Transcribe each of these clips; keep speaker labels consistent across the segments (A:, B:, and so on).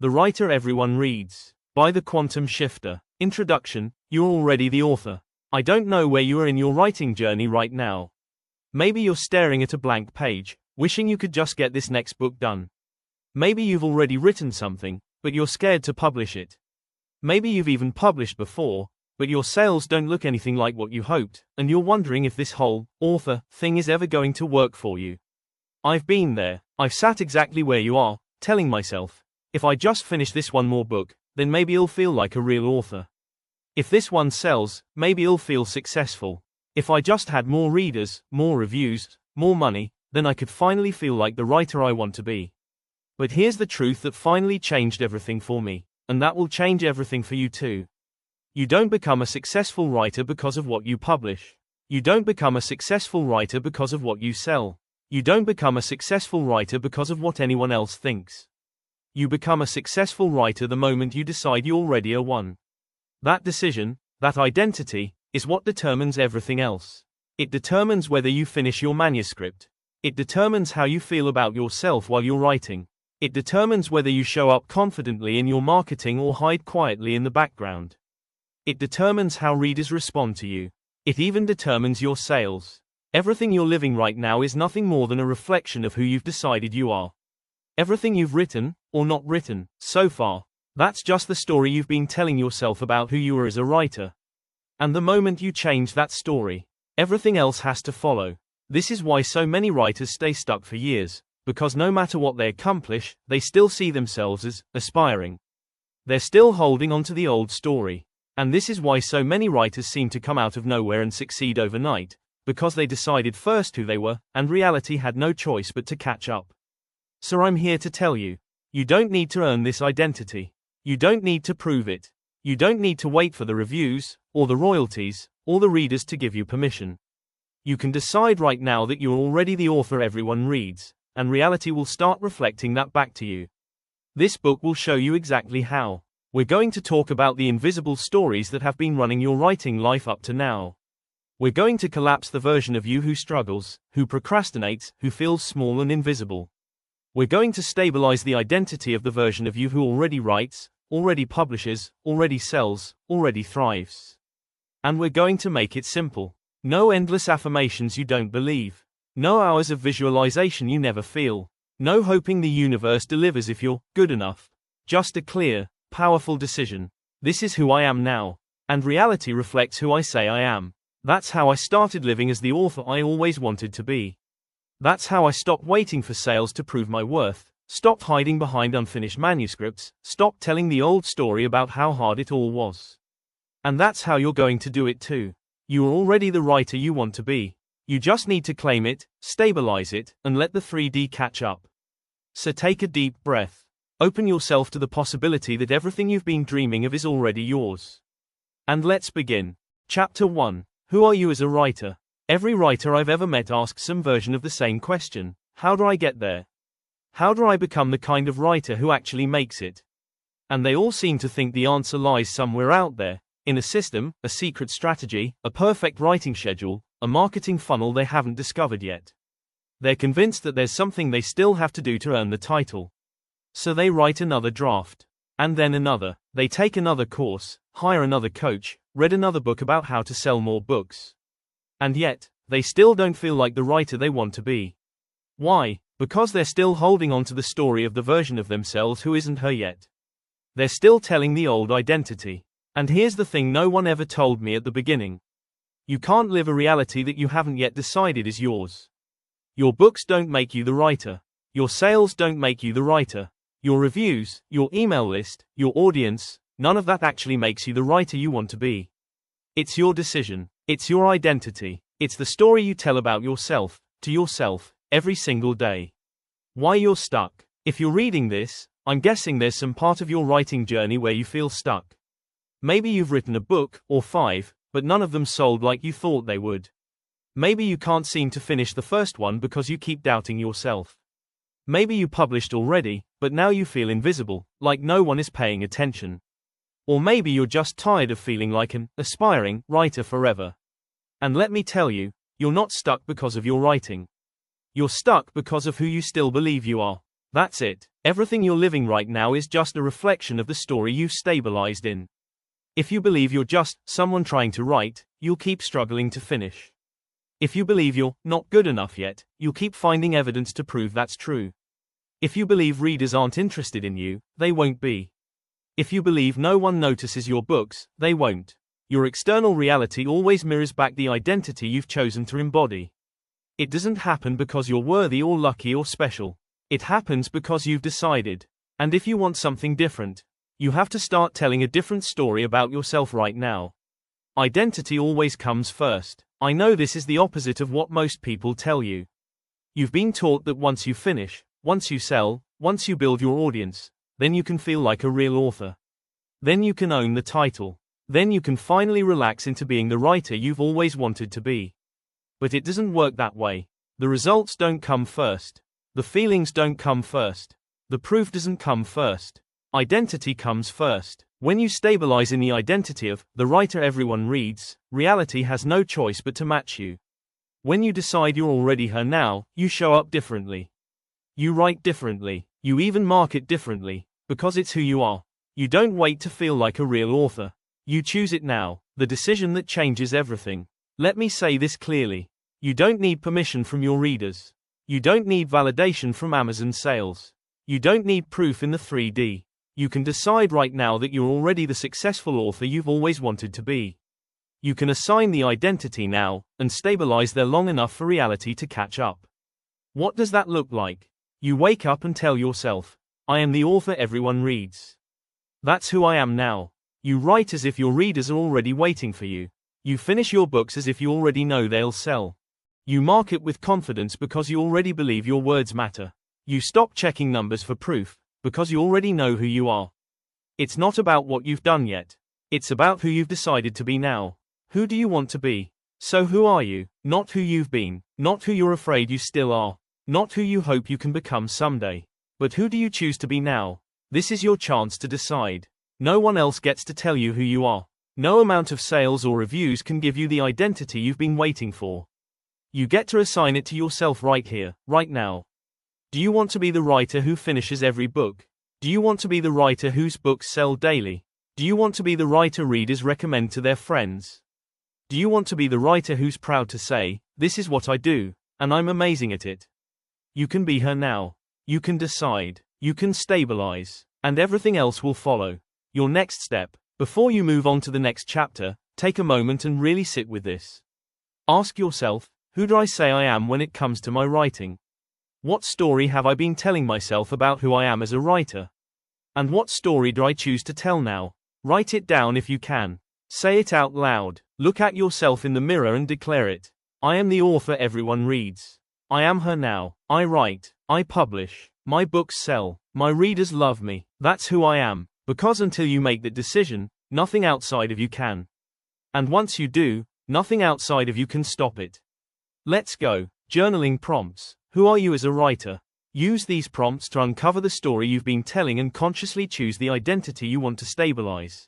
A: The Writer Everyone Reads. By The Quantum Shifter. Introduction. You're already the author. I don't know where you are in your writing journey right now. Maybe you're staring at a blank page, wishing you could just get this next book done. Maybe you've already written something, but you're scared to publish it. Maybe you've even published before, but your sales don't look anything like what you hoped, and you're wondering if this whole author thing is ever going to work for you. I've been there. I've sat exactly where you are, telling myself, if I just finish this one more book, then maybe I'll feel like a real author. If this one sells, maybe I'll feel successful. If I just had more readers, more reviews, more money, then I could finally feel like the writer I want to be. But here's the truth that finally changed everything for me, and that will change everything for you too. You don't become a successful writer because of what you publish. You don't become a successful writer because of what you sell. You don't become a successful writer because of what anyone else thinks. You become a successful writer the moment you decide you already are one. That decision, that identity, is what determines everything else. It determines whether you finish your manuscript. It determines how you feel about yourself while you're writing. It determines whether you show up confidently in your marketing or hide quietly in the background. It determines how readers respond to you. It even determines your sales. Everything you're living right now is nothing more than a reflection of who you've decided you are. Everything you've written, or not written, so far, that's just the story you've been telling yourself about who you are as a writer. And the moment you change that story, everything else has to follow. This is why so many writers stay stuck for years, because no matter what they accomplish, they still see themselves as aspiring. They're still holding on to the old story. And this is why so many writers seem to come out of nowhere and succeed overnight, because they decided first who they were, and reality had no choice but to catch up. So I'm here to tell you, you don't need to earn this identity. You don't need to prove it. You don't need to wait for the reviews, or the royalties, or the readers to give you permission. You can decide right now that you're already the author everyone reads, and reality will start reflecting that back to you. This book will show you exactly how. We're going to talk about the invisible stories that have been running your writing life up to now. We're going to collapse the version of you who struggles, who procrastinates, who feels small and invisible. We're going to stabilize the identity of the version of you who already writes, already publishes, already sells, already thrives. And we're going to make it simple. No endless affirmations you don't believe. No hours of visualization you never feel. No hoping the universe delivers if you're good enough. Just a clear, powerful decision. This is who I am now. And reality reflects who I say I am. That's how I started living as the author I always wanted to be. That's how I stopped waiting for sales to prove my worth, stopped hiding behind unfinished manuscripts, stopped telling the old story about how hard it all was. And that's how you're going to do it too. You are already the writer you want to be. You just need to claim it, stabilize it, and let the 3D catch up. So take a deep breath. Open yourself to the possibility that everything you've been dreaming of is already yours. And let's begin. Chapter 1. Who are you as a writer? Every writer I've ever met asks some version of the same question. How do I get there? How do I become the kind of writer who actually makes it? And they all seem to think the answer lies somewhere out there, in a system, a secret strategy, a perfect writing schedule, a marketing funnel they haven't discovered yet. They're convinced that there's something they still have to do to earn the title. So they write another draft. And then another. They take another course, hire another coach, read another book about how to sell more books. And yet, they still don't feel like the writer they want to be. Why? Because they're still holding on to the story of the version of themselves who isn't her yet. They're still telling the old identity. And here's the thing no one ever told me at the beginning. You can't live a reality that you haven't yet decided is yours. Your books don't make you the writer. Your sales don't make you the writer. Your reviews, your email list, your audience, none of that actually makes you the writer you want to be. It's your decision. It's your identity. It's the story you tell about yourself, to yourself, every single day. Why you're stuck. If you're reading this, I'm guessing there's some part of your writing journey where you feel stuck. Maybe you've written a book, or 5, but none of them sold like you thought they would. Maybe you can't seem to finish the first one because you keep doubting yourself. Maybe you published already, but now you feel invisible, like no one is paying attention. Or maybe you're just tired of feeling like an aspiring writer forever. And let me tell you, you're not stuck because of your writing. You're stuck because of who you still believe you are. That's it. Everything you're living right now is just a reflection of the story you've stabilized in. If you believe you're just someone trying to write, you'll keep struggling to finish. If you believe you're not good enough yet, you'll keep finding evidence to prove that's true. If you believe readers aren't interested in you, they won't be. If you believe no one notices your books, they won't. Your external reality always mirrors back the identity you've chosen to embody. It doesn't happen because you're worthy or lucky or special. It happens because you've decided. And if you want something different, you have to start telling a different story about yourself right now. Identity always comes first. I know this is the opposite of what most people tell you. You've been taught that once you finish, once you sell, once you build your audience, then you can feel like a real author. Then you can own the title. Then you can finally relax into being the writer you've always wanted to be. But it doesn't work that way. The results don't come first. The feelings don't come first. The proof doesn't come first. Identity comes first. When you stabilize in the identity of the writer everyone reads, reality has no choice but to match you. When you decide you're already her now, you show up differently. You write differently. You even market differently, because it's who you are. You don't wait to feel like a real author. You choose it now, the decision that changes everything. Let me say this clearly. You don't need permission from your readers. You don't need validation from Amazon sales. You don't need proof in the 3D. You can decide right now that you're already the successful author you've always wanted to be. You can assign the identity now, and stabilize there long enough for reality to catch up. What does that look like? You wake up and tell yourself, I am the author everyone reads. That's who I am now. You write as if your readers are already waiting for you. You finish your books as if you already know they'll sell. You market with confidence because you already believe your words matter. You stop checking numbers for proof, because you already know who you are. It's not about what you've done yet. It's about who you've decided to be now. Who do you want to be? So who are you? Not who you've been, not who you're afraid you still are, not who you hope you can become someday. But who do you choose to be now? This is your chance to decide. No one else gets to tell you who you are. No amount of sales or reviews can give you the identity you've been waiting for. You get to assign it to yourself right here, right now. Do you want to be the writer who finishes every book? Do you want to be the writer whose books sell daily? Do you want to be the writer readers recommend to their friends? Do you want to be the writer who's proud to say, this is what I do, and I'm amazing at it? You can be her now. You can decide. You can stabilize. And everything else will follow. Your next step. Before you move on to the next chapter, take a moment and really sit with this. Ask yourself, who do I say I am when it comes to my writing? What story have I been telling myself about who I am as a writer? And what story do I choose to tell now? Write it down if you can. Say it out loud. Look at yourself in the mirror and declare it. I am the author everyone reads. I am her now. I write. I publish. My books sell. My readers love me. That's who I am. Because until you make that decision, nothing outside of you can. And once you do, nothing outside of you can stop it. Let's go. Journaling prompts. Who are you as a writer? Use these prompts to uncover the story you've been telling and consciously choose the identity you want to stabilize.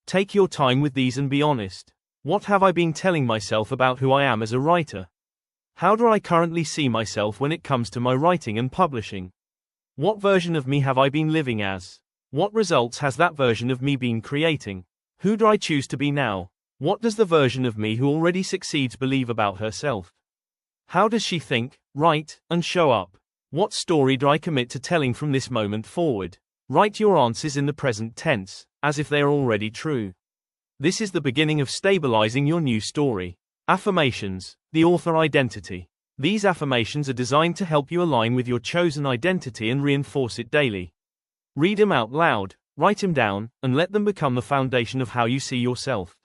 A: Take your time with these and be honest. What have I been telling myself about who I am as a writer? How do I currently see myself when it comes to my writing and publishing? What version of me have I been living as? What results has that version of me been creating? Who do I choose to be now? What does the version of me who already succeeds believe about herself? How does she think, write, and show up? What story do I commit to telling from this moment forward? Write your answers in the present tense, as if they are already true. This is the beginning of stabilizing your new story. Affirmations. The author identity. These affirmations are designed to help you align with your chosen identity and reinforce it daily. Read them out loud, write them down, and let them become the foundation of how you see yourself.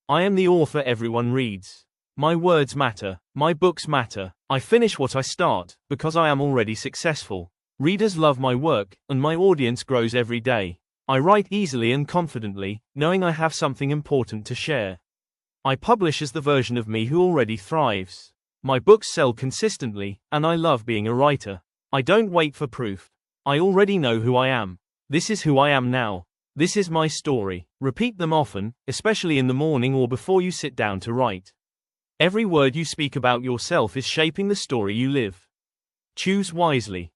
A: I am the author everyone reads. My words matter. My books matter. I finish what I start, because I am already successful. Readers love my work, and my audience grows every day. I write easily and confidently, knowing I have something important to share. I publish as the version of me who already thrives. My books sell consistently, and I love being a writer. I don't wait for proof. I already know who I am. This is who I am now. This is my story. Repeat them often, especially in the morning or before you sit down to write. Every word you speak about yourself is shaping the story you live. Choose wisely.